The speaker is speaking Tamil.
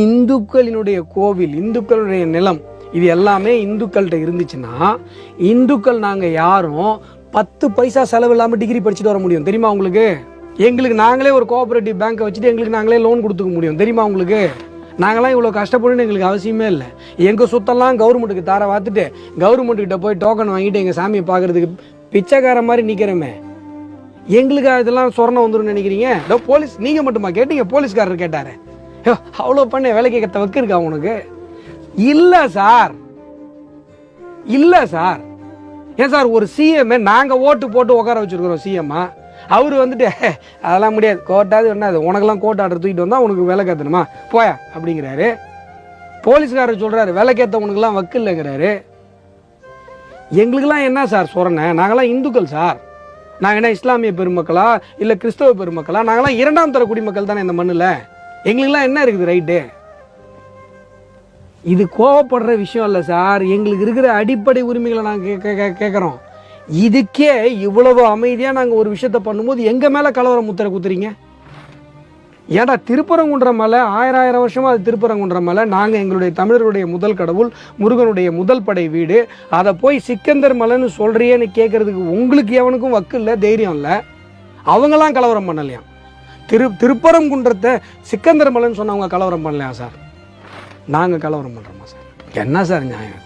இந்துக்களினுடைய கோவில், இந்துக்களுடைய நிலம், இது எல்லாமே இந்துக்கள்கிட்ட இருந்துச்சுன்னா இந்துக்கள் நாங்கள் யாரும் 10 பைசா செலவு இல்லாமல் டிகிரி படிச்சுட்டு வர முடியும் தெரியுமா உங்களுக்கு? எங்களுக்கு நாங்களே ஒரு கோஆபரேட்டிவ் பேங்க்கை வச்சுட்டு எங்களுக்கு நாங்களே லோன் கொடுத்துக்க முடியும் தெரியுமா உங்களுக்கு? நாங்களாம் இவ்வளோ கஷ்டப்படணும்னு எங்களுக்கு அவசியமே இல்லை. எங்கள் சொத்தெல்லாம் கவர்மெண்ட்டுக்கு தார பார்த்துட்டு கவர்மெண்ட்டுக்கிட்ட போய் டோக்கன் வாங்கிட்டு எங்கள் சாமியை பார்க்குறதுக்கு பிச்சைக்கார மாதிரி நிற்கிறோமே. எங்களுக்கு அதெல்லாம் சொரணம் வந்துடும் நினைக்கிறீங்க? போலீஸ் நீங்கள் மட்டுமா கேட்டீங்க? போலீஸ்காரர் கேட்டார், அவ்வளோ பண்ண வேலை கேட்கத்த வக்கு இருக்கா உனக்கு? இல்லை சார், இல்லை சார். ஏன் சார் ஒரு சிஎம் நாங்கள் ஓட்டு போட்டு உட்கார வச்சுருக்கிறோம் சிஎம்மா, அவர் வந்துட்டு அதெல்லாம் முடியாது, கோர்ட்டாவது என்னது உனக்கெல்லாம் கோர்ட் ஆர்டர் தூக்கிட்டு வந்தால் உனக்கு வேலை கேட்கணுமா போயா அப்படிங்கிறாரு. போலீஸ்காரர் சொல்கிறாரு வேலை கேட்டவனுக்கெல்லாம் வக்கு இல்லைங்கிறாரு. எங்களுக்கெல்லாம் என்ன சார் சொரணை? நாங்களாம் இந்துக்கள் சார். நாங்கள் என்ன இஸ்லாமிய பெருமக்களா இல்லை கிறிஸ்தவ பெருமக்களா? நாங்களாம் 2ஆம் தர குடிமக்கள் தானே இந்த மண்ணில். எங்களுக்கெல்லாம் என்ன இருக்குது ரைட்டு? இது கோவப்படுற விஷயம் இல்லை சார். எங்களுக்கு இருக்கிற அடிப்படை உரிமைகளை நாங்கள் கேட்குறோம். இதுக்கே இவ்வளவு அமைதியாக நாங்கள் ஒரு விஷயத்த பண்ணும்போது எங்கள் மேலே கலவர முத்திரை குத்துறீங்க. ஏன்டா திருப்பரங்குன்ற மலை 1000 வருஷமாக அது திருப்பரங்குன்ற மலை. நாங்கள் எங்களுடைய தமிழருடைய முதல் கடவுள் முருகனுடைய முதல் படை வீடு. அதை போய் சிக்கந்தர் மலைன்னு சொல்கிறியேன்னு கேட்குறதுக்கு உங்களுக்கு எவனுக்கும் வக்கு இல்லை, தைரியம் இல்லை. அவங்களாம் கலவரம் பண்ணலையாம். திருப்பரங்குன்றத்தை சிக்கந்தர் மலைன்னு சொன்னவங்க கலவரம் பண்ணலையா சார்? நாங்கள் கலவரம் பண்ணுறோமா சார்? என்ன சார் நியாயம்?